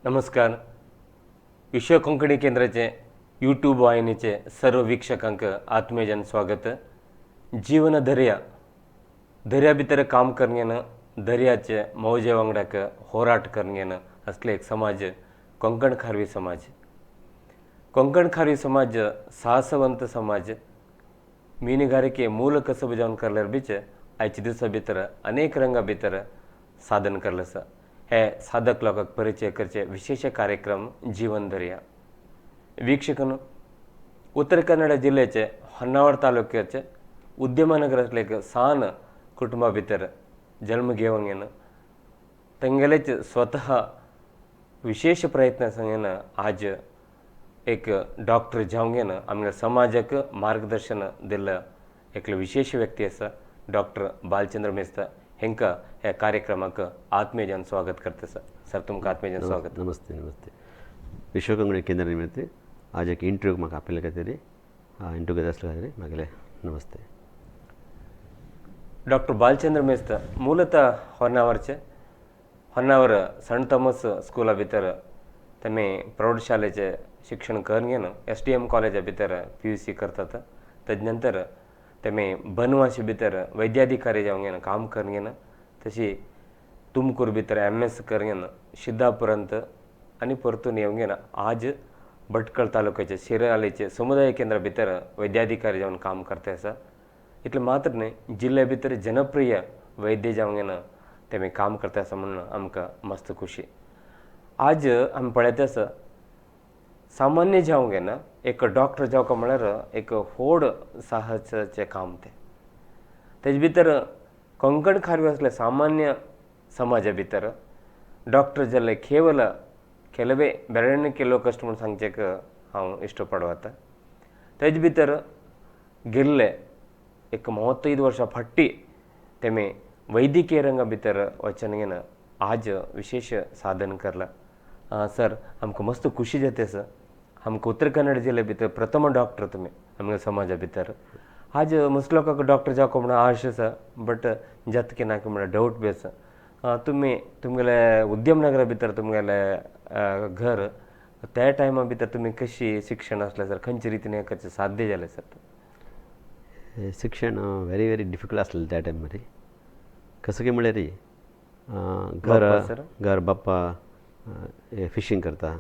नमस्कार. विश्व कोंकणी केंद्राचे यूट्यूब वाहिनीचे सर्व वीक्षकांक आत्मीयजन स्वागत. जीवन दर्या भितर काम करण्यानं दर्याचे मौजे वांगडाक होराट करण्यानं असले एक समाज कोंकण खारवी समाज. कोंकण खारवी समाज साहसवंत समाज. मीनुगारिके मूल कसब जावन करल्यार बीच आयच्या दिसा भितर अनेक रंगा भितर साधन करलें आसा. हे साधक लोकांक परिचय करचे विशेष कार्यक्रम जीवन दर्या. वीक्षकन उत्तर कन्नड जिल्ह्याचे ಹೊನ್ನಾವರ तालुक्याचे उद्यमनगरातले एक सान कुटुंबा भितर जन्म घेवंगेन तेंगेलेच स्वतः विशेष प्रयत्न संगेन आज एक डॉक्टर जावंगेन आमच्या समाजाक मार्गदर्शन दिल्ले एक विशेष व्यक्ती आसा डॉक्टर बालचंद्र मेस्ता. हेंका ह्या कार्यक्रमाक आत्मीयजन स्वागत करता सर. तुमकां आत्मीयजन स्वागत. नमस्ते नमस्ते. विश्व कोंकणी केंद्र निमित्त आज एक इंटरव्यू म्हाका आपयले खातीर इंटरव्यू घेता आसले खातीर म्हागेले नमस्ते. डॉक्टर बालचंद्र मेस्ता ಮೂಲತಃ ಹೊನ್ನಾವರ ಸಣ್ಣ ಥಾಮಸ್ ಸ್ಕೂಲ भितर तेमे प्रौढशालेचे शिक्षण करून STM कॉलेजा भितर PUC करतात. तेज नंतर तेमे बनवाशी भितर वैद्याधिकारी जावन काम करून तशी तुमकूर भितर MS करून सिद्धापुरांत आनी परतून येवन आज भटकळ तालुक्याचे शिराळेचे समुदाय केंद्रा भितर वैद्याधिकारी जावन काम करता आसा. इतले मात्र न्ही जिल्ह्या भितर जनप्रिय वैद्य जावन तेमी काम करता आसा म्हणून आमकां मस्त खुशी. आज आमी पळयता आसा सामान्य जावंक एक डॉक्टर जावप म्हळ्यार एक व्हड साहसाचें काम तें. तेजे भितर कोंकण खारवी असले सामान्य समाजा भितर डॉक्टर जाल्ले केवल ಕೆಲವೇ ಬೆರಳಿನ ಕೆಲವು ಕಷ್ಟ म्हणून सांगचेक हांव इश्ट पडवता. तेजे भितर गेल्ले एक 35 वर्सां फाटी तेमे वैद्यकीय रंगा भितर वचन आज विशेष साधन करला. सर आमकां मस्त खुशी जाता सर. आमकां उत्तर कन्नड जिल्ह्या भितर प्रथम डॉक्टर तुमी आमच्या समाजा भितर. आज मस्त लोकांक डॉक्टर जावप म्हणून आश आसा बट जाता की ना म्हणून डावट बी आसा. तुमगेले उद्यमनगरा भितर तुमगेले घर त्या टायमा भितर तुमी कशी शिक्षण आसलें सर खंयचे रितीन हें करचें साध्य जालें सर? शिक्षण वेरी डिफिकल्ट आसलें त्या टायम मरे. कसं काय म्हळ्यार घर बाप्पा फिशींग करता,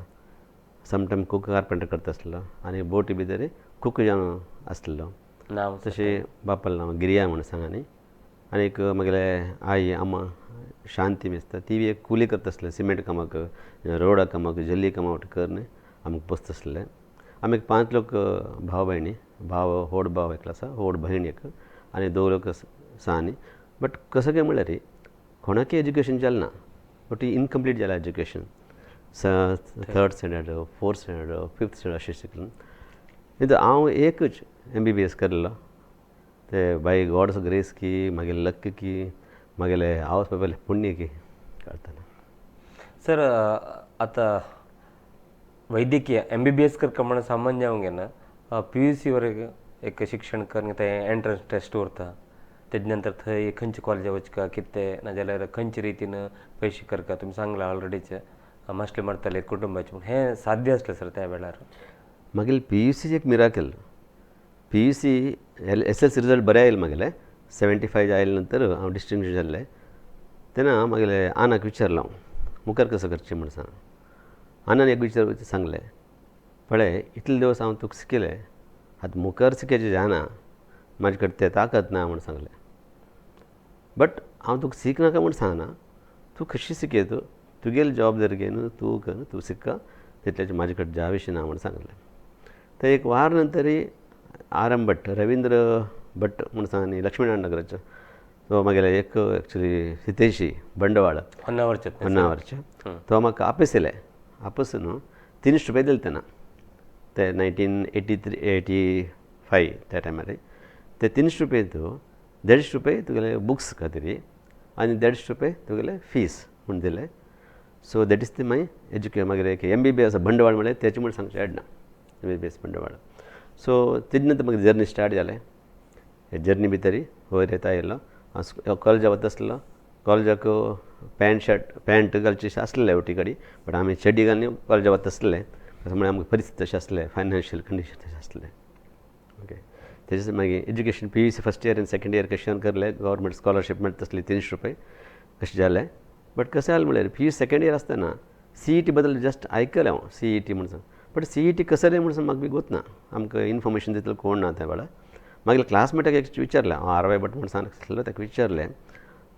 समटायम कूक कार्पेंटर करता आसलो आनी बोटी भितर कूक जावन आसलेलो. तशें बापालें नांव गिरिया म्हणून सांग. आनीक म्हगेले आई अम्मा शांती मेस्ता ती बी एक कुली करता आसले. सिमेंट कामाक, रोडा कामाक, जल्ली कामाक करून आमकां बसता आसले. आमी 5 लोक भाव भयणी. भाव व्हड भाव एकलो आसा, व्हड भयण एक आनी 2 लोक आसा न्ही. बट कसं काय म्हळ्यार कोणाकय एज्युकेशन जालें ना. बट इनकम्प्लीट जालां education. 3rd standard, 4th standard, 5th standard अशें शिकलो. न्ही हांव एकच MBBS केल्लो. ते बाय गॉड्स ग्रेस की म्हगेले लक की म्हगेले आवस बापायले पुण्य की कळतना. सर आता वैद्यकीय MBBS करता म्हणून सामान्य जावंक PUC वरेक एक शिक्षण करून ते एंट्रन्स टेस्ट उरता. तेजे नंतर थंय खंयच्या कॉलेजा वचका कितें नाजाल्यार खंयचे रितीन पयशे करता तुमी सांगला ऑलरेडीच मास्टर मारताले कुटुंबाचे म्हणून हें साध्य आसलें सर त्या वेळार? म्हगेले PUC एक मिराकल. PUC SLC रिजल्ट बरें आयले म्हगेले. 75 आयले नंतर हांव डिस्टिंग्विश जाल्लें. तेन्ना म्हगेले आनाक विचारलो हांव मुखार कसं करचें म्हूण सांग. आनान एक विचार सांगलें पळय इतले दिवस हांव तुका शिकयलें आतां मुखार शिकयचें जायना म्हाजे कडेन तें ताकत ना म्हूण सांगलें. बट हांव तुका शिकनाका म्हूण सांगना. तूं कशी शिकयत तुगेली जबाबदारी घे न्हू तूं कर तूं शिका तितल्याचें म्हाजे कडेन ज्या विशीं ना म्हूण सांगलें. ते एक वार नंतर RM भट रवींद्र भट म्हूण सांग न्ही लक्ष्मीनारायण तो म्हगेले एक एक्चुली हितेशी बंडवाळ होन्नावरचे तो म्हाका आपस येयले. आपस न्हू 300 रुपया दिले तेन्ना. ते 1983-85 त्या टायमार. ते 300 रुपया 150 रुपया तुगेले बुक्स खातीर आनी 150 रुपया तुगेले फीस म्हूण दिले. So that is the my education. मागीर एक MBBS बंडवाळ म्हळ्यार तेचे म्हूण सांगचें येडना. MBBS बंडवाळ. सो तेजे नंतर म्हाका जर्नी स्टार्ट जालें. हे जर्नी भितर वयर येता येयलो. हांव कॉलेजा वता आसलो. कॉलेजाक पॅन्ट घालचे आसलें हेवटी कडेन बट आमी चड्डी घालून कॉलेजा वता आसले त्यामुळे आमकां परिस्थिती तशें आसलें फायनान्शियल कंडिशन तशें आसलें ओके तेजेच मागीर एज्युकेशन PUC फर्स्ट इयर आनी सेकंड इयर कशें करलें गव्हर्मेंट स्कॉलरशीप मेळटा तसली 300 रुपये कशें जालें बट कशें जालें म्हळ्यार PUC सेकंड इयर आसतना CET बद्दल जस्ट आयकलें हांव CET म्हणून बट CET कसं रे म्हणून म्हाका बी गोतना आमकां इन्फॉर्मेशन दितलो कोण ना त्या वेळार मागीर क्लासमेटाक एक विचारलें हांव RY भट म्हणून सांगलो ताका विचारलें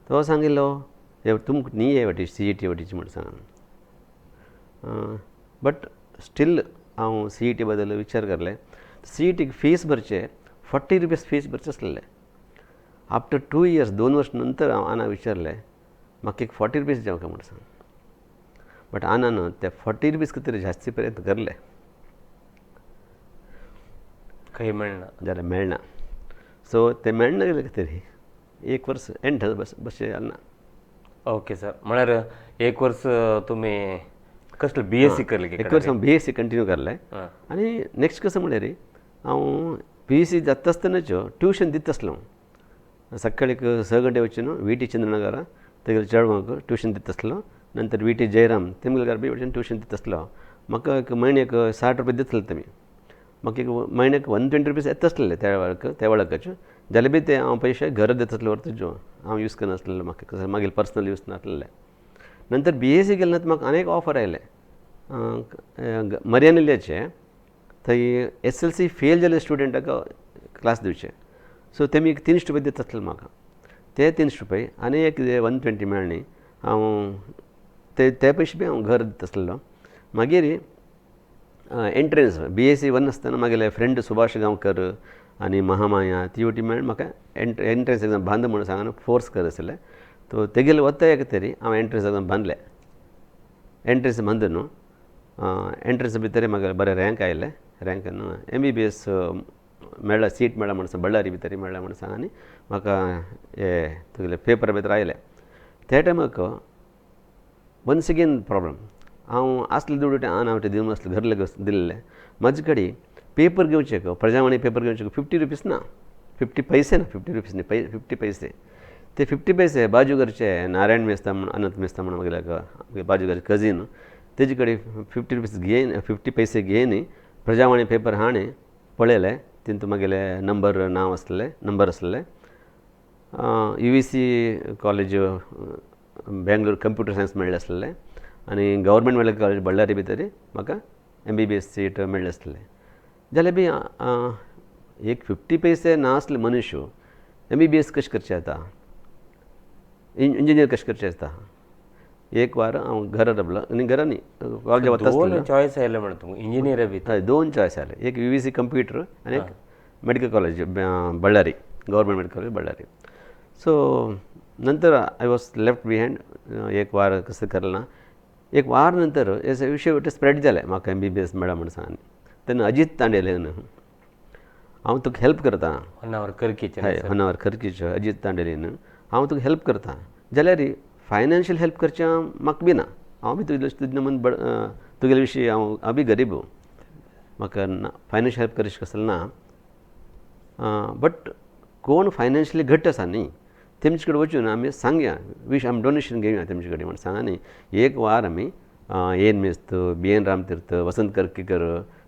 तो सांगिल्लो हे तुमकां न्ही हे वाटी CET वाटीची म्हणून सांग बट स्टील हांव CET बद्दल विचार करलें CET फीस भरचे 40 रुपीज फीस भरचे आसलें आफ्टर 2 इयर्स 2 वर्स नंतर हांव आना विचारलें म्हाका एक 40 रुपीज जावं का म्हणून सांग बट आनान त्या 40 रुपीज कितें जास्ती प्रयत्न करले काही मेळना जाल्यार मेळना सो ते मेळना गेले कितें तरी एक वर्स एंड बशें जालें ना ओके सर म्हळ्यार एक वर्स तुमी कसले BSc करले एक वर्स हांव BSc कंटिन्यू करलें आनी नेक्स्ट कसं म्हळ्यार हांव PUC जाता आसतनाच ट्युशन दिता आसलो सकाळी 6 गंटे वचून VT चंद्रनगरा तेगेले चेडवांक ट्युशन दिता आसलो नंतर VT जयराम तेमगेले घरा वचून ट्युशन दिता आसलो म्हाका एक म्हयन्याक 60 रुपया दितले तुमी म्हाका एक म्हयन्याक 120 रुपीज येता आसलेले त्या वेळाकच जाल्यार बी ते हांव पयशे घरा दिता आसले व्हरतच्यो हांव यूज करनासलेलो म्हाका मागीर पर्सनल यूज नासलेले नंतर BSc केले ना म्हाका आनी एक ऑफर आयलें मरियानिल्याचे थंय SLC फेल जाल्ल्या स्टुडंटाक क्लास दिवचे सो तेमी 300 रुपया दिता आसले म्हाका ते 300 रुपये आनी एक 120 मेळ्ळी हांव ते पयशे बी हांव घर दिता आसलेलो मागीर एंट्रन्स BSc 1 आसतना म्हागेले फ्रेंड सुभाष गांवकर आनी महामाया ती वटी मेळून म्हाका एंट्रन्स एग्जाम बांद म्हणून सांगून फोर्स कर आसले तो तेगेले वता एक तरी हांव एंट्रन्स एग्जाम बांदलें एंट्रन्स बांद न्हू एंट्रन्स भितर म्हाका बरें रँक आयलें रँकान MBBS मेळ्ळा सीट मेळ्ळा म्हणून बಳ್ಳारी भितर मेळ्ळा म्हणून सांग आनी म्हाका हे तुगेले पेपर भितर आयले त्या टायमाक वन्स अगेन प्रॉब्लम हांव आसले दुडटे हांव ते दिवन आसले घरले दिल्ले म्हाजे कडेन पेपर घेवचे प्रजावाणी पेपर घेवचे 50 रुपीज ना 50 पैसे ना 50 रुपीज न्ही 50 पैसे ते 50 पैसे बाजूगरचे नारायण मेस्ता म्हणून अनंत मेस्ता म्हणून म्हगेल्या बाजूगरचे कझीन तेजे कडेन 50 रुपीज घेयन 50 पैसे घेयन प्रजावाणी पेपर हाणे पळयले तितून म्हगेले नांव आसले नंबर आसले UVC college Bangalore computer science मेळ्ळें आसलें आनी गव्हर्मेंट मेडिकल कॉलेज बಳ್ಳारी भितर म्हाका MBBS सीट मेळ्ळें आसलें जाल्यार बी एक 50 पैसे नासले मनुश्य MBBS कशें करचें जाता इंजिनियर कशें करचें जाता एक वार हांव घरा रावलो आनी घरा न्ही कॉलेज वता दोन चॉयस आयले म्हणटा तुमकां इंजिनियर बी हय 2 चॉयस आयले एक UVC कंप्युटर आनी एक medical college Bellary government medical college Bellary so नंतर आय वॉज लेफ्ट बिहायंड एक वार कसं करलें एक वार नंतर हे विशय स्प्रेड जाले म्हाका MBBS मेळ्ळा म्हणून सांग तेन्ना अजीत तांडेलेन हांव तुका हेल्प करता होन्नावर करकीचे हय होन्नावर खरकीचे अजीत तांडेलेन हांव तुका हेल्प करता जाल्यार फायनान्शियल हेल्प करचें म्हाका बी ना हांव बी तुजे मन तुगेले विशीं हांव बी गरीब म्हाका फायनान्शियल हेल्प करचें कसलें ना बट कोण फायनान्शियली घट्ट आसा न्ही तेमचे कडेन वचून आमी सांगया आमी डोनेशन घेवया तेमचे कडेन म्हणून सांगा न्ही एक वार आमी एन मेस्त BN रामतीर्थ वसंत कर्कीकर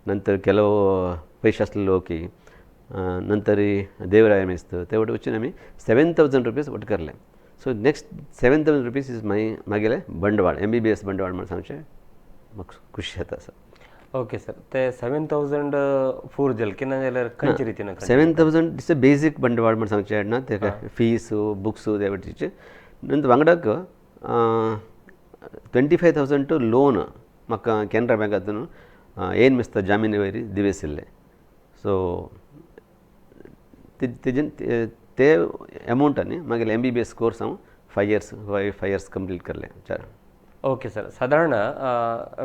नंतर ಕೆಲವು पयशे आसले लोक नंतर देवराय मेस्त ते वटेन वचून आमी 7000 रुपीज वट करले सो नेक्स्ट 7000 रुपीज इज मागेले बंडवाळ MBBS बंडवाळ म्हणून सांगचें म्हाका खुशी जाता सर ओके सर ते 7000 फूर जालें केन्ना जाल्यार खंयचे रितीन 7000 इट्स अ बेजीक बंडवाळ म्हणून सांगचें ना ते फीस बुक्स ते वटेचे नंतर वांगडाक 25,000 टू लोन म्हाका कॅनरा बँकांतून एन मेस्ता जामीन वयरी दिवेसिल्ले सो ते एमावंटांनी मागीर MBBS कोर्स हांव 5 इयर्स कंप्लीट करले ओके सर साधारण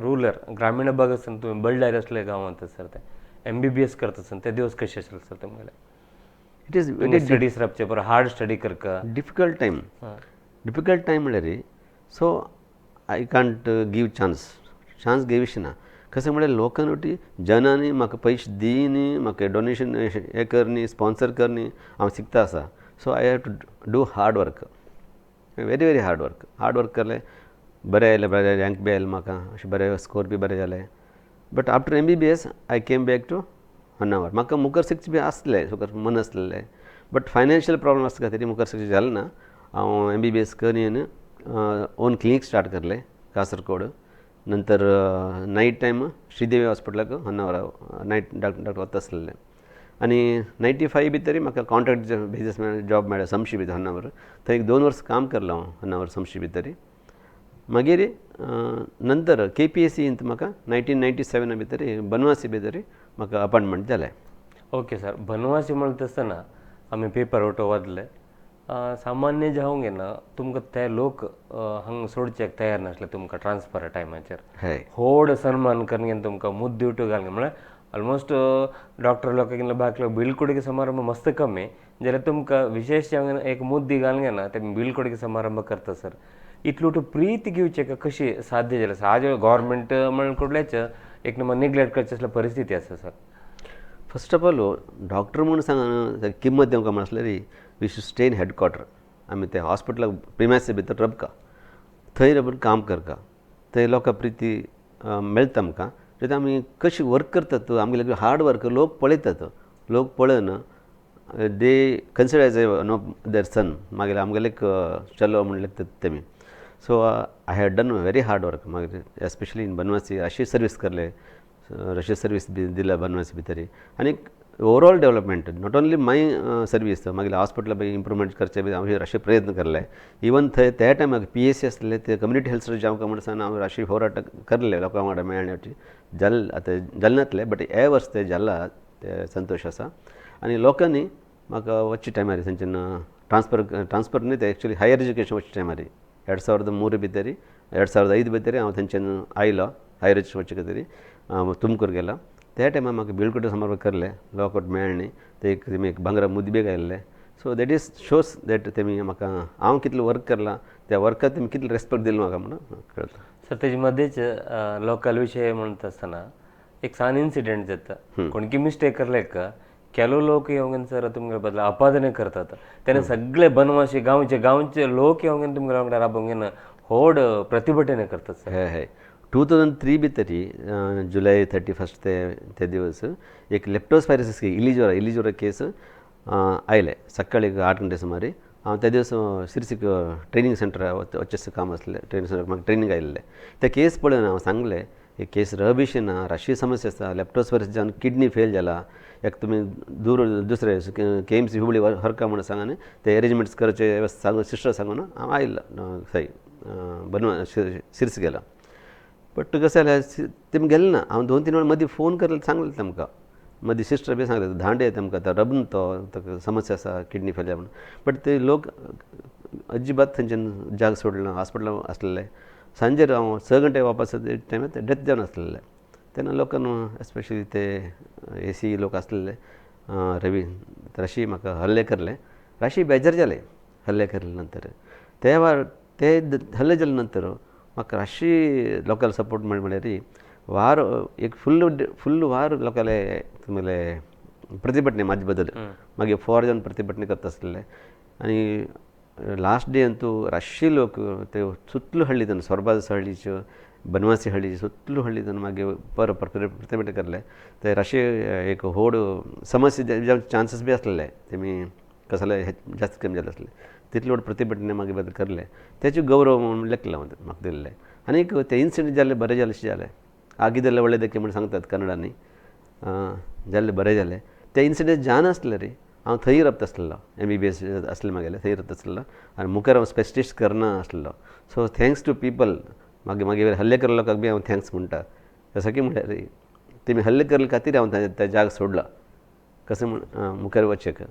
रुरल ग्रामीण भाग आसून तुमी बಳ್ಳारी असले गांवांत सर ते MBBS करता आसतना ते दिवस कशे आसले सर तुमगेले इट इज वेरी स्टडीज रावचे बरो हार्ड स्टडी करका डिफिकल्ट टायम म्हळ्यार so I can't give chance घेवशी ना कशें म्हळ्यार लोकां वटी जनांनी म्हाका पयशे दी न्ही म्हाका डोनेशन हें कर न्ही स्पॉन्सर कर न्ही हांव शिकता आसा so I have to do hard work very hard work केलें बरें आयलें बरें रँक बी आयलें म्हाका अशें बरें स्कोर बी बरें जालें but after MBBS I came back to Honnavar म्हाका मुखार शिकचें बी आसलें सुखार मन आसलेलें बट फायनान्शियल प्रॉब्लम आसल्या खातीर मुखार शिकचें जालें ना हांव MBBS करून ओन क्लिनीक स्टार्ट केलें कासरकोड नंतर नाईट टायम श्रीदेवी हॉस्पिटलाक होन्नावर नाईट डॉक्टर वता आसलें आनी 95 भितर म्हाका कॉन्ट्रॅक्ट बेजीस जॉब मेळ्ळें समशी भितर होन्नावर थंय 2 वर्स काम केलें हांव होन्नावर समशी भितर मागीर नंतर KPSC इंत म्हाका 1997 भितर बनवासी भितर म्हाका अपॉयंटमेंट जालें ओके सर बनवासी म्हणत आसतना आमी पेपर ओटो वाचले सामान्य जावंक येना तुमकां ते लोक हांगा सोडचेक तयार नासले तुमकां ट्रान्सफर टायमाचेर हय व्हड सन्मान करून तुमकां मुद्दे उठो घालून म्हळ्यार ऑलमोस्ट डॉक्टर लोकांक बाकी बीलकुडीके समारंभ मस्त कमी जाल्यार तुमकां विशेष एक मुद्दी घालून ना ते बीलकुडीके समारंभ करता सर इतलो प्रीती घेवचे का कशी साध्य जालें सर आज गव्हर्मेंट म्हणून कुठल्याच एक नंबर निग्लेक्ट करची असल्या परिस्थिती आसा sir first of all doctor म्हणून सांग किंमत देवंक म्हणल्यार वी शूड स्टे इन हेडक्वॉर्टर आमी ते हॉस्पिटलाक प्रिमायसी भितर रबका थंय रबून काम करका थंय लोकां प्रिती मेळटा आमकां जेन्ना आमी कशी वर्क करतात आमगे हार्ड वर्क लोक पळयतात लोक पळयन they consider as a one of their son मागीर आमगेले चलो म्हणले तेमी so I had done very hard work मागीर एस्पेशली इन बनवासी अशी सर्वीस करले रशी सर्वीस बी दिल्या बनवासी भितर आनी overall development not only my service मागीर हॉस्पिटला बी इम्प्रुवमेंट करचे बी हांवें अशे प्रयत्न केल्ले इवन थंय त्या टायमार PSC आसले ते कम्युनिटी हेल्थ सर्वीस जावंक म्हणून सांग हांवें अशी होराट करले लोकां वांगडा मेळण्याची आतां जालनातले बट हे वर्स ते जाला ते संतोश आसा आनी लोकांनी म्हाका वचचे टायमार थंयच्यान ट्रान्सफर न्ही ते एक्चुली हायर एज्युकेशन वचचे टायमार 2003 भितर 2005 भितर हांव थंयच्यान आयलो हायर एज्युकेशन वचचे खातीर तुमकूर गेला त्या टायमार म्हाका बिलकुट समारंभ करले लोक मेळ्ळें ते एक भांगरा मुदी बी घायल्ले so that is shows that तेमी म्हाका हांव कितलो वर्क केला त्या वर्काक तेमी कितलो रेस्पेक्ट दिलो म्हाका म्हणून कळटा सर तेजे मध्येच लोकल विषय म्हणत आसतना एक सान इन्सिडेंट जाता कोणकी मिस्टेक करले का केलो लोक येवन सर तुमगे बदला अपादने करतात त्याने सगळे बनवासी गांवचे लोक येवन तुमगे वांगडा राबोवंक व्हड प्रतिभटने करतात सर हय 2003 भितर जुलै 31 ते दिवस एक लेप्टोस्पायरोसिस इलिज्वरा केस आयले सकाळी 8 गंटे सुमारे हांव त्या दिवस सिरसीक ट्रेनिंग सेंटर वचचें काम आसलें ट्रेनिंग सेंटर म्हाका ट्रेनिंग आयिल्लें ते केस पळोवन हांव सांगलें हे केस रबीश ना राष्ट्रीय समस्या आसा लेप्टोस्पायरोसिस जावन किडनी फेल जाला एक तुमी दुसरे KMC हुबळी हरका म्हणून सांगान ते अरेंजमेंट्स करचे सांगून सिस्टर सांगून हांव आयिल्लो थंय बनवा सिरसी गेला बट कशें जालें तेमी गेले ना हांव 2-3 वेळा मदीं फोन केलें सांगलें तेमकां मदीं सिस्टर बी सांगलें धांडे तेमकां तो रबन तो समस्या आसा किडनी फेल म्हणून बट ते लोक अजिबात थंयच्यान जाग सोडलो हॉस्पिटलान आसलेले सांजेर हांव 6 गंटे वापस टायमार डेथ जावन आसलेले तेन्ना लोकांन एस्पेशली ते AC लोक आसलेले रवी राशी म्हाका हल्ले करले राशी बेजार जाले हल्ले केले नंतर ते हल्ले जाले नंतर म्हाका राशी लोकल सपोर्ट म्हळ्यार वार एक फुल्ल वार लोकाले तुमगेले प्रतिभटने म्हाजे बद्दल मागीर 4 जावन प्रतिभटने करता आसलेले आनी लास्ट डे अंतू राशी लोक ते सुतलो हळ्ळी सोरबाज हळ्ळीच्यो बनवासी हळ्ळी सुतलो हळ्ळी मागीर प्रतिभटने करले ते राशी एक व्हड समस्या चान्सीस बी आसलेले तेमी कसले जास्त कमी जाले आसले तितले व्हड प्रतिभटने मागीर बद्दल करले तेचे गौरव म्हणून लेखला म्हाका दिल्ले आनी ते इन्सिडेंट जाल्ले बरें जालें अशें जालें आगी जाल्ले व्हडले देखीक म्हण सांगतात कन्नडांनी जाल्ले बरें जालें ते इन्सिडेंट जानासले रे हांव थंय रबता आसलेलो MBBS आसलें म्हागेलें थंय रबता आसलेलो आनी मुखार हांव स्पेशलिस्ट करना आसलेलो सो थँक्स टू पीपल मागीर हल्ले केल्ले लोकांक बी हांव थँक्स म्हणटा जसो की म्हळ्यार तेमी हल्ले केल्ले खातीर हांव त्या जाग सोडला कसं म्हण मुखार वचचें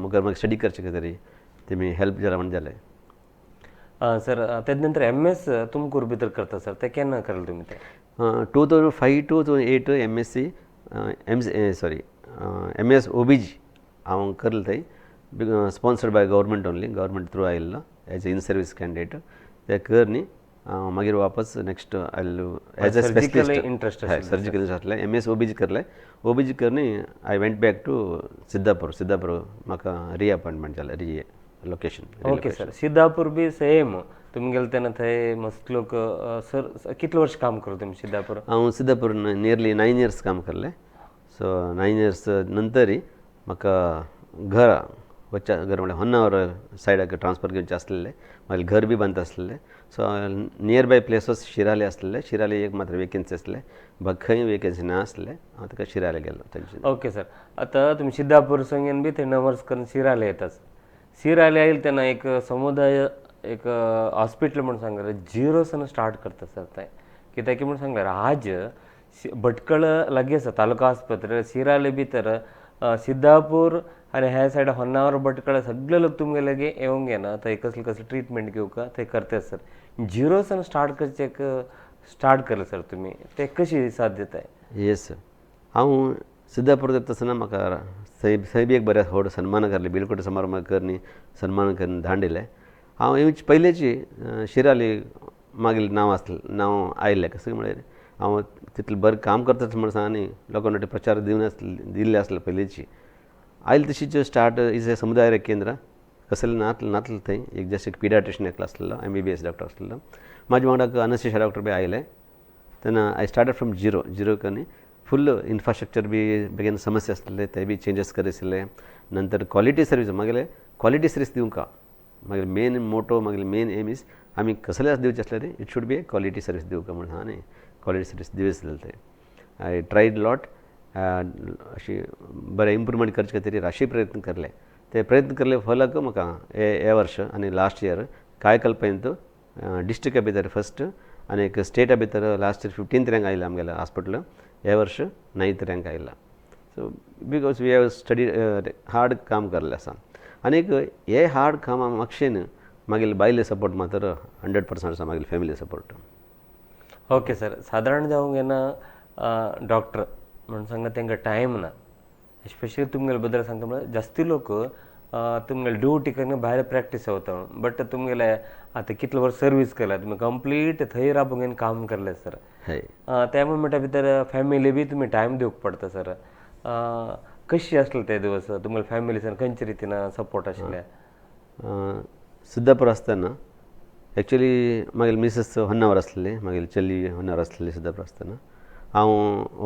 मुखार म्हाका स्टडी करचे खातीर तेमी हेल्प जाला म्हण जालें सर तेज नंतर MS तुमकूर भितर करता सर ते केन्ना केलें तुमी ते 2005 to 2008 MSc MS OBG हांव करलें थंय sponsored by government only government through आयिल्लो एज इन सर्वीस कॅन्डिडेट ते कर न्ही मागीर वापस नेक्स्ट आयलो as a specialist interest surgical interest आसलें MS OBG करलें OBG करनी I went back to Siddapur म्हाका रिअपॉयंटमेंट जालें लोकेशन. ओके सर, सिद्धापूर बी सेम तुम्ही गेल तेन्ना थंय मस्त लोक सर कितले वर्ष काम करू तुम्ही सिद्धापूर? हांव सिद्धापूर नियरली 9 years काम केल्लें. सो 9 years नंतरी म्हाका घर वच्चा घर म्हळ्यार होन्नावर सायडाक ट्रान्सफर घेवचें आसलेलें. मागीर घर बी बांदता आसलेलें. सो नियर बाय प्लेस शिराले आसलेले. शिराले एक मात्र वेकन्सी आसलें. बाकी खंय वेकन्सी ना आसलें. हांव ताका शिराले गेलो थंयचे. ओके सर, आता तुम्ही सिद्धापूर संगेन बी थंय नर्स करून शिराले येतात. शिराले येईल तेन्ना एक समुदाय एक हॉस्पिटल म्हणून सांगल्यार झिरोसन स्टार्ट करता सर थंय. कित्याक म्हणून सांगल्यार आज भटकळ लागीं आसा तालुका आस्पत्रे शिराले भितर सिद्धापूर आनी ह्या सायड होन्नावर भटकळ सगळे लोक तुमगे लागी येवंक येना थंय कसले कसले ट्रिटमेंट घेवका थंय करतात सर. झिरोसन स्टार्ट केलें सर तुमी, ते कशी साध्यताय? येस सर, हांव सिद्धापूर येता आसतना म्हाका थंय बी एक बरें व्हड सन्मान करलें. बिलकोट समारंभ करनी सन्मान करून धाडिल्लें. हांव येवचे पयलींची शिराली मागीर नांव आयिल्लें. कशें म्हळ्यार हांव तितलें बरें काम करता म्हण सांगनी लोकांनी प्रचार दिल्ले आसले पयलींची. आयले तशीच स्टार्ट इज ए समुदाय केंद्र कसलें नातलें थंय. एक जस्ट एक पिडियाट्रिशियन एकलो आसलेलो, MBBS डॉक्टर आसलेलो. म्हाज्या वांगडा अनेस्थेशिया डॉक्टर बी आयले. तेन्ना आय स्टार्टेड फ्रॉम झिरो करून फुल्ल इन्फ्रास्ट्रक्चर बी बेगीन समस्या आसलेले ते बी चेंजीस करिसले. नंतर क्वॉलिटी सर्वीस मागीर क्वॉलिटी सर्वीस दिवंक मागीर मेन मोटो मागीर मेन एम इज आमी कसलें दिवचें आसलें रे it should be a quality service दिवंक म्हणून हां न्ही क्वॉलिटी सर्वीस दिवसलें ते. आय ट्रायड लॉट अशी बरें इम्प्रूवमेंट करचे खातीर राशी प्रयत्न केले. ते प्रयत्न केल्ले फलक म्हाका हे वर्ष आनी लास्ट इयर कांय काल पर्यंत डिस्ट्रिक्टा भितर फस्ट आनी स्टेटा भितर लास्ट इयर 15th रँक आयला आमगेल्या हॉस्पिटल. हे वर्ष 9th रँक आयला. So because we have study hard काम केल्लें आसा. आनीक हे हार्ड कामा मातशें मागीर बायले सपोर्ट मात्र 100% आसा मागीर फॅमिली सपोर्ट. ओके सर, सादारण जावंक येना डॉक्टर म्हणून सांगता तांकां टायम ना. एस्पेशली तुमगेले बद्दल सांगता म्हळ्यार जास्ती लोक तुमगेले ड्युटी करून भायर प्रॅक्टीस वता. बट तुमगेले आतां कितले वर्स सर्वीस केला तुमी कंप्लीट थंय राबून काम केल्लें सर. त्या मोमेंटा भितर फॅमिली बी तुमी टायम दिवंक पडटा सर. कशी आसले ते दिवस तुमगेले फॅमिलीसान खंयचे रितीन सपोर्ट आशिल्ले? सिद्धापूर आसतना एक्चुली मागीर मिसेस होन्नावर आसलेली मागीर चली होन्नावर आसलेली सिद्धापूर आसतना. हांव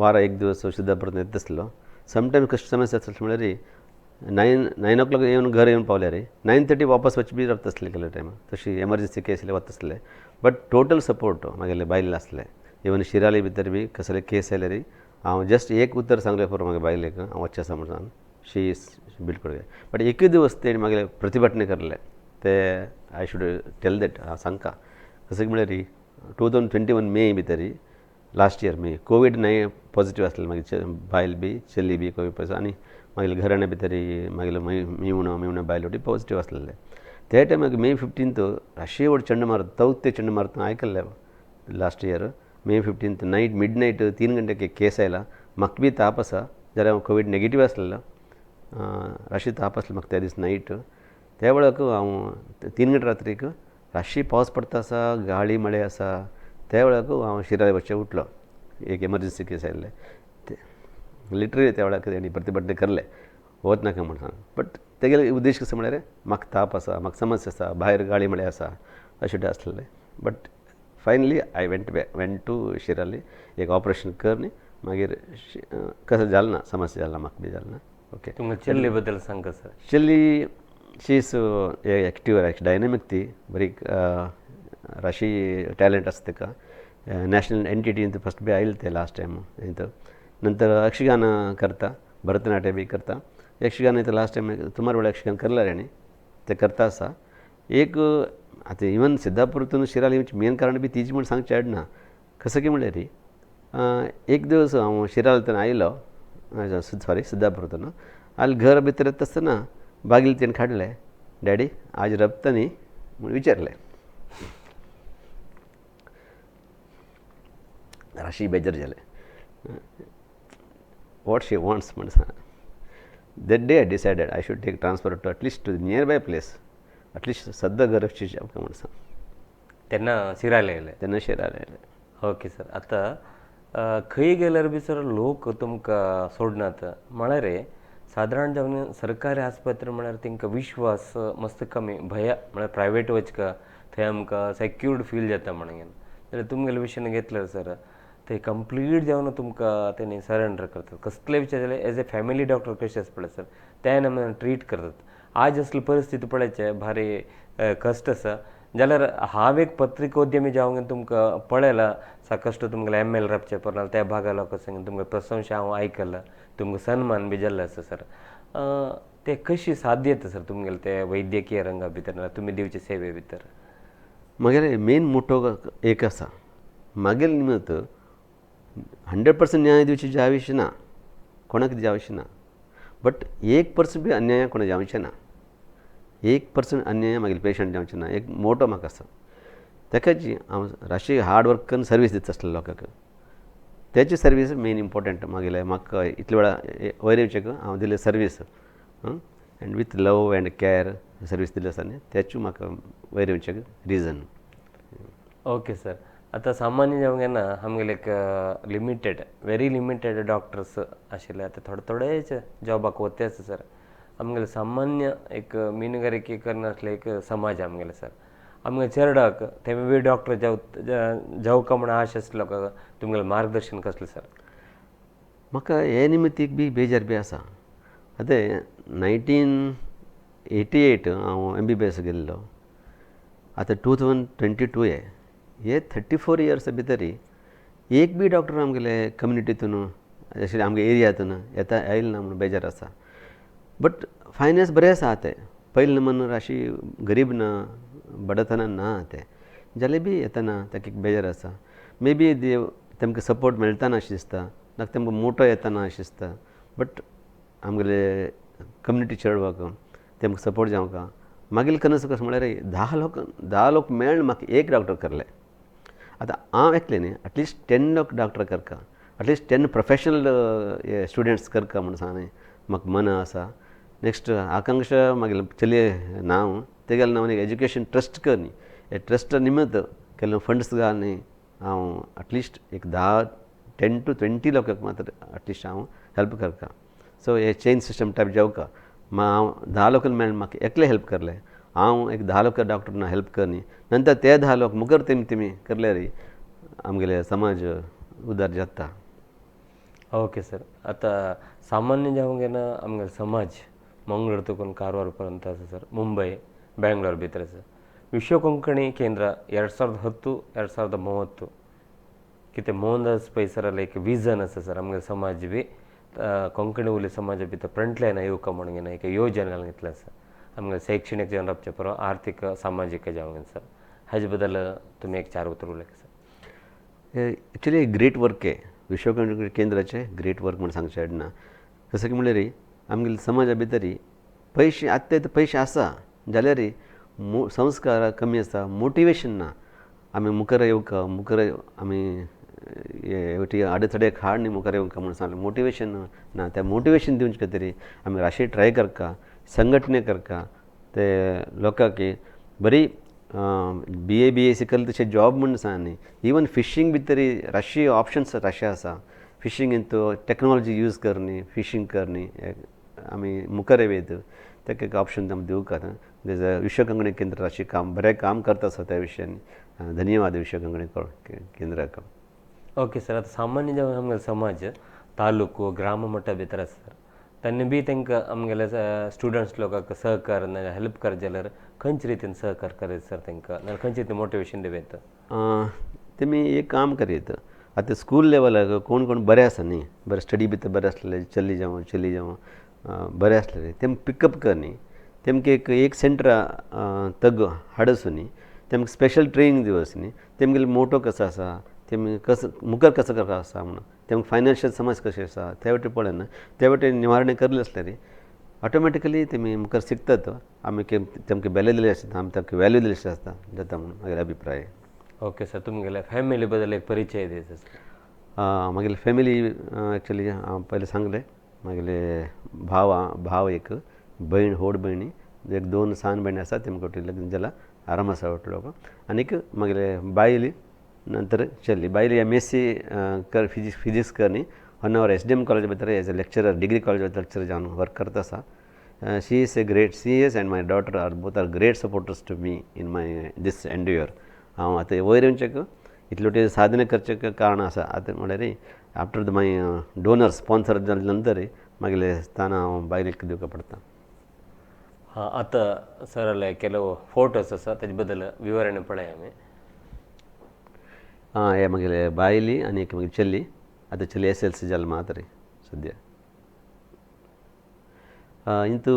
वारा एक दिवस सिद्धापूर येता आसलो. समटायम्स कशी समस्या आसली म्हळ्यार 9 o'clock येवन घर येवन पावल्यार 9:30 वापस वचपी बी रावता आसलें केल्या टायमार. तशी एमर्जन्सी केस येयले वता आसले. बट टोटल सपोर्ट मागेले बायले आसले. इवन शिराली भितर बी कसले केस आयल्यार हांव जस्ट एक उतर सांगलें पुरो म्हागे बायलेक हांव वच्चें आसा म्हणून शी इज बिलकुल. बट एकूय दिवस तेणी मागीर प्रतिभटने करले ते आय शूड टेल दॅट हांव सांगता. कशें म्हळ्यार 2021 मे भितर लास्ट इयर मे कोवीड पॉझिटिव्ह आसलें मागीर बायल बी चली बी कोवीड पॉझिटिव्ह आनी मागीर घराण्या भितर मागीर मिवणो बायलोटी पॉझिटिव्ह आसलेले. त्या टायमाक मे 15th राशी व्हड चंडमारुत तवते चंडमारुत आयकल्ले लास्ट इयर मे 15th नायट मिडनायट 3 गंटेक एक केस आयला. म्हाका बी ताप आसा जाल्यार हांव कोवीड नेगेटिव्ह आसलेलो. राशी ताप आसलो म्हाका त्या दीस नायट. त्या वेळाक हांव 3 गंटे रात्रीक राशी पावस पडटा आसा गाळी मळे आसा. त्या वेळाक हांव शिराळे वच्चें उठलो. एक एमर्जन्सी केस आयिल्ले ते लिटरली त्या वेळाक तेणी प्रतिभटने करले वच नाका म्हणून सांग. बट तेगेले उद्देश कसो म्हळ्यार म्हाका ताप आसा म्हाका समस्या आसा भायर गाळी मळे आसा अशें आसलेलें. But finally I went to Shirali एक ऑपरेशन करनी मागीर कसं जालें ना समस्या जालें ना म्हाका बी जालें ना. ओके तुमगे चल्ली बद्दल सांगा सर. चली शी इज एक्टिव्ह डायनॅमीक ती बरी राशी टॅलंट आसा ताका. नॅशनल एनटीटी फस्ट बी आयिल्ले ते लास्ट टायम नंतर यक्षगान करता भरतनाट्य बी करता. यक्षगान इथं लास्ट टायम सुमार वेळा यक्षगान करला ताणी ते करता आसा. एक आतां इवन सिद्धापूरतून शिराली मेन कारण बी तिची म्हण सांगचें आडना. कसं की म्हळ्यार एक दिवस हांव शिरालतून आयलो सॉरी सिद्धापूरतून आल्या घर भितर येता आसतना बागिल तेणें काडलें डॅडी आज रबता न्ही म्हूण विचारलें. राशी बेजार जालें वॉट शी वॉन्ट्स म्हण सांग. That day I decided I should take transfer to at least to nearby place at least सद्दां घर वचचें आमकां म्हण सांग. तेन्ना शिराले येयले. तेन्ना शिराले आयले. ओके सर, आतां खंय गेल्यार बी सर लोक तुमकां सोडनात म्हळ्यार साधारण जेवण सरकारी आस्पत्रे म्हळ्यार तांकां विश्वास मस्त कमी भया म्हळ्यार प्रायवेट वचका थंय आमकां सेक्युर्ड फील जाता म्हणून जाल्यार तुमगेले विशयान घेतल्यार सर ते कंप्लीट जेवण तुमकां तेणी सरेंडर करतात कसले विचार जाल्यार एज ए फॅमिली डॉक्टर कशें आसा पळय सर त्या नमुन्यान ट्रीट करतात आज असली परिस्थिती पळयचे भारी कष्ट आसा जाल्यार हांव एक पत्रिकोद्यमी जावंक तुमकां पळयलां साकश्ट तुमगेले एम एल रावचे पडला त्या भागा लोकां संग तुमगे प्रशंसा हांव आयकलां तुमकां सन्मान बी जाल्लो आसा सर ते कशी साध्य येता सर तुमगेले ते वैद्यकीय रंगा भितर तुमी दिवचे सेवे भितर म्हगेले मेन मोठो एक आसा म्हागेले निमत 100% न्याय दिवची जावचें ना कोणाक जावचें ना बट 1% बी अन्याय कोणा जावचें ना 1% अन्याय मागीर पेशंट जावचें ना एक मोठो म्हाका आसा ताका जी हांव राशी हार्ड वर्क करून सर्वीस दिता आसलो लोकांक त्याची सर्वीस मेन इम्पॉर्टंट मागीर म्हाका इतले वेळा वयर येवचेक हांव दिले service end with love end care service दिली आसा न्ही त्याची म्हाका वयर येवचेक रिजन ओके सर आतां सामान्य जेवण येना आमगेले एक लिमिटेड व्हेरी लिमिटेड डॉक्टर्स आशिल्ले आतां थोडेच जॉबाक वते आसा सर आमगेले सामान्य एक मिनगारिके करनासले एक समाज आमगेले सर आमगे चेरडाक ते बी डॉक्टर जावका म्हण आश आसले लोकांक तुमगेलें मार्गदर्शन कसलें सर म्हाका हे निमित्तीक बी बेजार बी आसा आतां 1988 हांव MBBS गेल्लो आतां 2022 हे 34 इयर्स भितर एक बी डॉक्टर आमगेले कम्युनिटीतून अशें आमगे एरियातून येता आयिल्लो ना म्हणून बेजार आसा बट फायनान्स बरें आसा ते पयले नंबर अशी गरीब ना बडतनान ना ते जाल्यार बी येतना ताका एक बेजार आसा मे बी देव तेमकां सपोर्ट मेळटा ना अशें दिसता नाका तेमकां मोटो येतना अशें दिसता बट आमगेले कम्युनिटी चेडवाक तेमकां सपोर्ट जावंका मागील कनस कशें म्हळ्यार 10 लोक मेळून म्हाका एक डॉक्टर करले आतां हांव एकले न्ही एटलिस्ट 10 लोक डॉक्टर करता एटलिस्ट 10 प्रोफेशनल स्टुडंट्स करता म्हणून सांगलें म्हाका मन आसा नेक्स्ट आकांक्षा मागीर चलये नांव तेगेलें नांव एज्युकेशन ट्रस्ट कर न्ही हे ट्रस्ट निमित्त केल्लो फंड्स घाल न्ही हांव एटलिस्ट एक 10 to 20 लोकांक मात्र एटलिस्ट हांव हेल्प करता सो हे चेंज सिस्टम टायप जावका हांव 10 लोकांक मेळून म्हाका एकले हेल्प करले हांव एक 10 लोक डॉक्टरना हेल्प करनी नंतर ते 10 लोक मुखार तेमी करल्यार आमगेले समाज उदार जाता ओके सर आतां सामान्य जेवण घेना आमगेले समाज मंगळूर तकून कारवार पर्यंत आसा सर मुंबय बेंगलोर भितर आसा विश्व कोंकणी केंद्र 2010-2030 कितें मोहनदास पैसर एक विजन आसा सर आमगे समाज बी कोंकणी उलय समाजा भितर फ्रंट लायन येवका म्हणून एक योजना घेतली आसा आमगे शैक्षणिक जेवण रावचे परवा आर्थीक सामाजीक जेवण सर हाजे बद्दल तुमी एक 4 उतर उलयता सर एक्चुली ग्रेट वर्क आहे विश्व कोंकणी केंद्राचे ग्रेट वर्क म्हणून सांगचे आडना कसं की म्हणल्यार आमगेले समाजा भितर पयशे आत्ता पयशे आसा जाल्यार संस्कार कमी आसा मोटिवेशन ना आमी मुखार येवका मुखार आमी हे आडथडे हाड न्ही मुखार येवका म्हणून सांगलें मोटिवेशन ना त्या मोटिवेशन दिवचे खातीर आमी राशी ट्राय करता संघटने करता ते लोकांक बरी BA केलें तशें जॉब म्हणून सांग न्ही इवन फिशींग भितर राशी ऑप्शन्स राशी आसा फिशींग इंतू टॅक्नोलॉजी यूज करनी फिशींग करनी आमी मुखार येत ताका एक ऑप्शन आमी दिवंक विश्व कोंकणी केंद्र राशी काम बरें काम करता आसा त्या विशयान धन्यवाद विश्व कोंकणी केंद्राक ओके सर आतां सामान्य जेवण आमगेले समाज तालुको ग्राम मट्टा भितर आसा सर तेन्ना बी तांकां आमगेले स्टुडंट्स लोकांक सहकार ना हेल्प कर जाल्यार खंयचे रितीन सहकार करीत सर तांकां नाल्यार खंयचे रितीन मोटिवेशन दिवेत तेमी एक काम करीत आतां स्कूल लेवलाक कोण कोण बरें आसा न्ही बरें स्टडी भितर बरें आसलेले चली जावं बरें आसलेले तेम पिकअप कर न्ही तेमकां एक सेंटर तग हाडसूं न्ही तेमकां स्पेशल ट्रेनिंग दिवस न्ही तेमगेले मोटो कसो आसा तेमी कसो मुखार कसो करता आसा म्हणून तेमकां फायनान्शियल समज कशें आसा ते वटेन पळयना ते वटेन निवारण करले आसल्यार ऑटोमॅटिकली तेमी मुखार शिकतात आमी तेमकां बेले दिले आसता आमी तेमकां वॅल्यू दिले आसता जाता म्हणून म्हागे अभिप्राय ओके सर तुमगेल्या फॅमिली बद्दल एक परिचय दिता सर म्हागेली फॅमिली एक्चुली हांव पयलीं सांगलें म्हागेले भाव एक भयण व्हड भयणी एक 2 सान भयणी आसा तेमकां लग्न जालां आराम आसा वटलो आनीक म्हागेले बायल नंतर चल्ली बायल MSc कर फिजिक्स कर न्ही 1 hour SDM कॉलेज भितर as a lecturer degree college lecture जावन वर्क करता आसा. She is a great see as and my daughter are both are great supporters to me in my this endure. हांव आतां वयर येवचेक इतले साधने करचेक कारण आसा. आतां म्हळ्यार after the my donor sponsor जाले नंतर मागीर स्थान हांव बायलेक दिवचें पडटा. हां आता सर अಲ್ಲೇ ಕೆಲವು ಫೋಟೋಸ್ ಅಸ तेज बद्दल विवरणೆ पळय आमी. हां हे मागीर बायली आनी एक मागीर चली. आतां चली SLC जालें मात रे सद्या. इंतू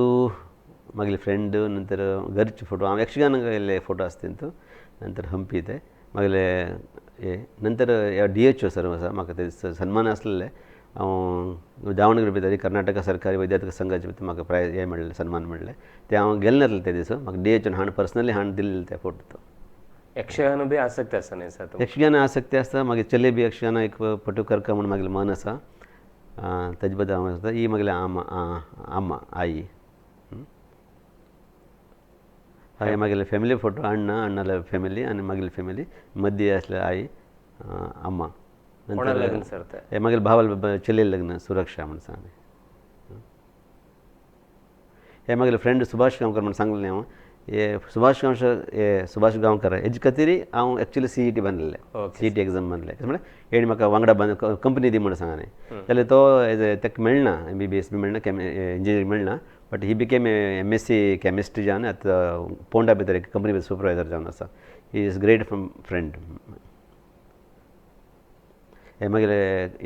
मागीर फ्रेंड नंतर घरचे फोटो हांव यक्षगान गेल्ले फोटो आसा तितू नंतर हंपी ते मागीर हे नंतर DHO सर आसा म्हाका ते सन्मान आसलेले. हांव दावणगेरे भितर कर्नाटका सरकारी विद्यार्थी संघाचे भितर म्हाका प्रायज हे मेळ्ळें सन्मान मेळ्ळें ते हांव गेल्ले नासलें ते दीस म्हाका DHOन हांण पर्सनली हांण दिल्ले ते फोटो तो. यक्षगान बी आसक्त आसा न्ही सर तुमकां? यक्षगान आसक्ती आसता. मागीर चले बी यक्षगान एक पटू करका म्हूण मागीर मन आसा. तेजे बद्दल हांव आसता ही मागीर आम्मा आई. हांवें मागीर फॅमिली फोटो अण्णाले फॅमिली आनी मागीर फॅमिली मध्य आसले आई अम्मा. कोणा लग्न सर ते? हे मागीर भावाल चले लग्न सुरक्षा म्हूण सांगलें. हे मागीर फ्रेंड सुभाष गांवकर म्हूण सांगलें हांव. हे सुभाष गांवकर हेजे खातीर हांव एक्चुअली CET बांदलेलें. CET एग्जाम बांदलें म्हळ्यार हेणी म्हाका वांगडा कंपनी दी म्हूण सांगलें. जाल्यार तो ताका मेळना MBBS बी मेळना इंजिनियरींग मेळना. But he became MSc chemistry जावन आतां पोंडा भितर एक कंपनी भितर सुपरवायझर जावन आसा. He is great friend. हे मागीर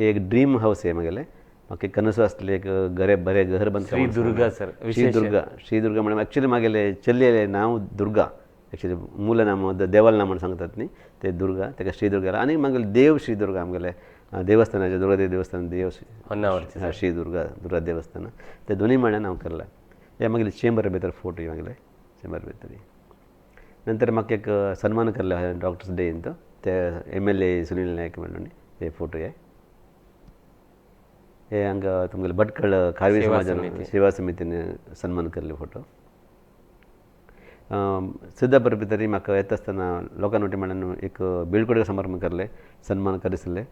एक ड्रीम हावस हे मागेलें म्हाका कनसू आसलें एक बरें घर बांदता. श्रीदुर्गा सर श्रीदुर्गा म्हणून एक्चुअली मागेलें चलये नांव दुर्गा. एक्चुअली मूल नाम देवाल नांव म्हूण सांगतात न्ही ते दुर्गा ताका श्रीदुर्गा. आनी मागीर देव श्रीदुर्गा आमगेलें देवस्थानाचें दुर्गादेवी देवस्थान देव श्रीदुर्गा देवस्थान ते दोनूय मेळ्ळें हांव केलें. हे मागीर चेंबर भितर फोटो मागेले चेंबर भितर. नंतर म्हाका एक सन्मान केल्लो डॉक्टर्स डे तो ते MLA सुनील नायक म्हणून हे फोटो हे हांगा तुमगेले भटकळ खारवी समाजान सेवा समितीन सन्मान केल्ले फोटो. सिद्धापूर भितर म्हाका येता आसतना लोकां वटी म्हणून एक बिळकोडे समारंभ केल्ले सन्मान करिसले.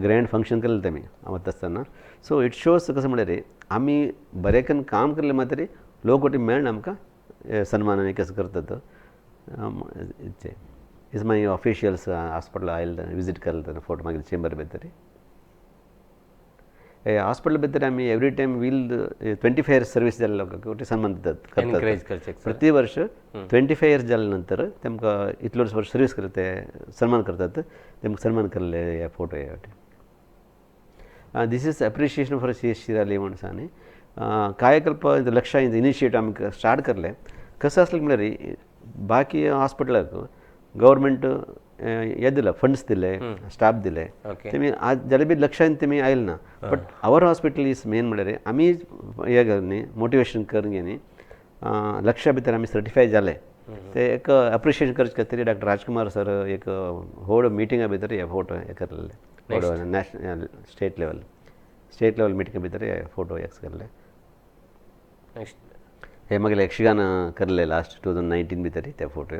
ग्रँड फंक्शन केल्लें तेमी हांव वता आसतना. सो इट शोज कसं म्हळ्यार आमी बरें काम केल्ले मातरी लोक वटी मेळना आमकां सन्मान कसं करतात. इज माय ऑफिशियल्स हॉस्पिटल आयिल्ले विजीट केल्ले फोटो मागीर चेंबर भितर. हॉस्पिटल भितर आमी every time will 25 years service जाल्ले लोकांक सन्मान करतात. प्रति वर्ष 25 years जाले नंतर तेमकां इतलो वर्ष सर्वीस करता ते सन्मान करतात. तेमकां सन्मान केल्ले हे फोटो हे वाटे. This is appreciation for CS Shirali म्हणून सांनी कायकल्प लक्ष इनिशिएटीव आमी स्टार्ट केल्ले. कसं आसलें म्हळ्यार बाकी हॉस्पिटलाक गव्हर्मेंट हे दिला फंड्स दिले स्टाफ दिले तेमी आज जाल्यार बी लक्षांत तेमी आयले ना. But our hospital is main म्हळ्यार आमी हे न्ही मोटिवेशन करून घे न्ही लक्षा भितर आमी सर्टिफाय जाले ते एक एप्रिशिएशन करचे खातीर डॉक्टर राजकुमार सर एक व्हड मिटिंगा भितर हे फोटो हे केल्ले व्हड नॅशनल स्टेट लेवल मिटिंगा भितर हे फोटो हे केल्ले. हे मागीर यक्षगान केल्ले लास्ट 2019 भितर ते फोटो.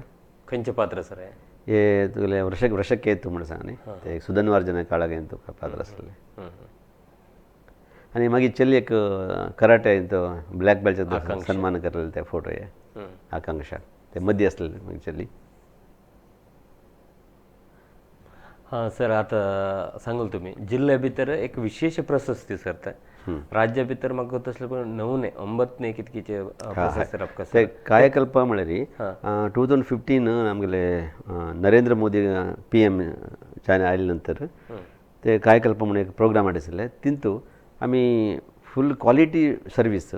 खंयचे पात्र सर हे तुगेले वृषकेतू म्हणून सांग न्ही ते सुधन्वार्जन काळाक तो पात्र आसलें. आनी मागीर चली एक कराटे तो ब्लॅक बेल्टचे सन्मान केल्ले ते फोटो हे आकांक्षा ते मदी आसलेले मागीर चली. हां सर आता सांगल तुमी जिल्ह्या भितर एक विशेष प्रशस्ती सर ते राज्या भितर म्हाका तसले पण 9 कितकीचे प्रशस्ती आमकां ते कायकल्प म्हळ्यार 2015 आमगेले नरेंद्र मोदी PM चायना आयले नंतर ते कायकल्प म्हणून एक प्रोग्राम हाडिल्ले. तितू आमी full quality service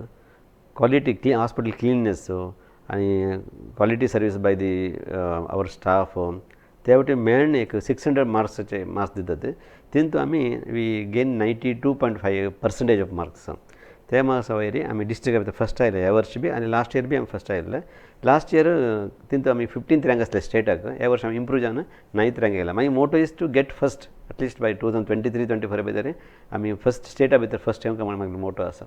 quality hospital cleanliness आनी quality service by the our staff ते वटेन मेळून एक 600 मार्क्साचे मार्क्स दितात. तितून आमी वी गेन 92.5% ऑफ मार्क्स. ते मार्क्स वयरी आमी डिस्ट्रिक्टा भितर फर्स्ट आयले ह्या वर्स बी आनी लास्ट इयर बी आमी फर्स्ट आयल्ले. लास्ट इयर तितून आमी 15th रँक आसले स्टेटाक. ह्या वर्स आमी इम्प्रूव जावन 9th रँक येयला. मागीर motto is to get first at least by 2023-24 भितर आमी फर्स्ट स्टेटा भितर फर्स्ट येवंक म्हणून मागीर मोटो आसा.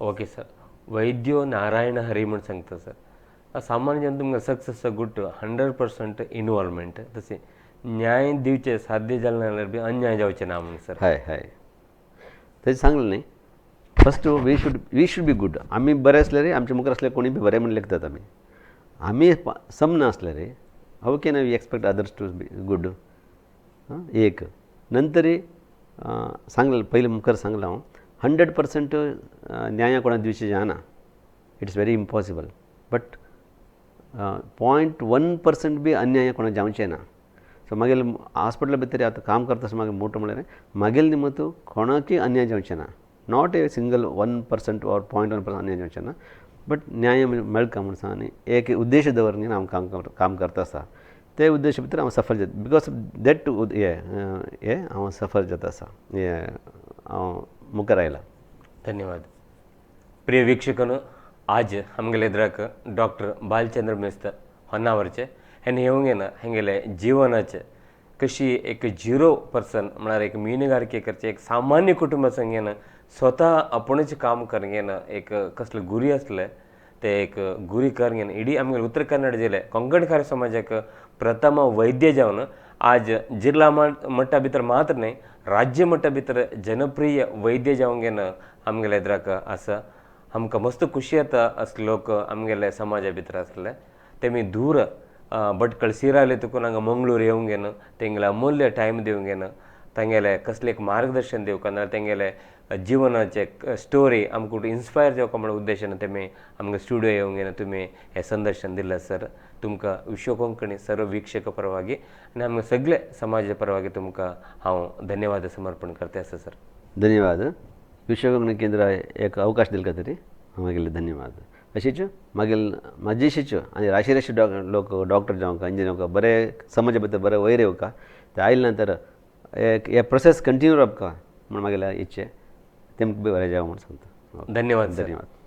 Okay sir. वैद्यो नारायण हरी म्हणून सांगता सर सामान्य जन तुमकां सक्सेस गुड 100% इनवॉल्वमेंट तशें न्याय दिवचे साध्य जालें नाल्यार बी अन्याय जावचे ना म्हणून सर. हय हय तें सांगलें न्ही first we should be good आमी बरे असले रे आमचे मुखार असले कोणी बी बरे म्हणून लेखतात आमी सम नासले रे how can we expect others to be good एक नंतर सांगलें पयलीं मुखार सांगलां हांव 100% न्याय कोणाक दिवचें जायना इट्स व्हेरी इम्पॉसिबल बट 0.1% बी अन्याय कोणाक जावचें ना सो मागीर हॉस्पिटला भितर आतां काम करता आसतना मागीर मोठो म्हळ्यार मागेल निमत कोणाकय अन्याय जावचें ना नॉट ए सिंगल 1% ऑर 0.1% अन्याय जावचें ना बट न्याय मेळका म्हणून सांग आनी एक उद्देश दवरून हांव काम करता आसा ते उद्देश भितर हांव सफल जाता बिकॉज दॅट हे हांव सफल जाता आसा हे हांव मुखार आयला धन्यवाद प्रिय वीक्षकनो आज आमगेले एद्राक डॉक्टर बालचंद्र मेस्त होन्नावरचे हेन येवंगेन हेंगेले जिवनाचे कशी एक 0% म्हळ्यार एक मीनगारके करचे एक सामान्य कुटुंब संगेन स्वता आपुणूच काम करगेन एक कसले गुरी असले ते एक गुरी करगेन इडी आमगे उत्तर कन्नड जिल्हे कोंकणकार समाजाक प्रथम वैद्य जावन आज जिल्हा मट्टा भितर मात्र न्ही राज्य मट्टा भितर जनप्रिय वैद्य जावंगेन आमगेले एद्राक आसा आमकां मस्त खुशी येता असले लोक आमगेले समाजा भितर आसले तेमी दूर भटकळ सिराले तुकून हांगा मंगळूर येवंगेन तेंगेले अमूल्य टायम दिवंगेन तेंगेले कसले एक मार्गदर्शन दिवका नाल्यार तेंगेले जिवनाचे स्टोरी आमकां इन्स्पायर जावपा म्हणून उद्देशान तेमी आमगे स्टुडियो येवंगेन तुमी हें संदर्शन दिलें सर तुमकां विश्व कोंकणी सर्व वीक्षक परवागी आनी आमगे सगळे समाजा परवागी तुमकां हांव धन्यवाद समर्पण करता सर धन्यवाद विश्व कोंकणी केंद्र एक अवकाश दिले खातीर मागेले धन्यवाद अशीच मागील म्हाजेशीच आनी राशी लोक डॉक्टर जावंक इंजिनियर जावंक बरे समाजा भितर बरे वयर येवका ते आयले नंतर एक हे प्रोसेस कंटिन्यू रावका म्हण म्हागेले इच्छे तेमकां बी बरें जावं म्हण सांगता धन्यवाद धन्यवाद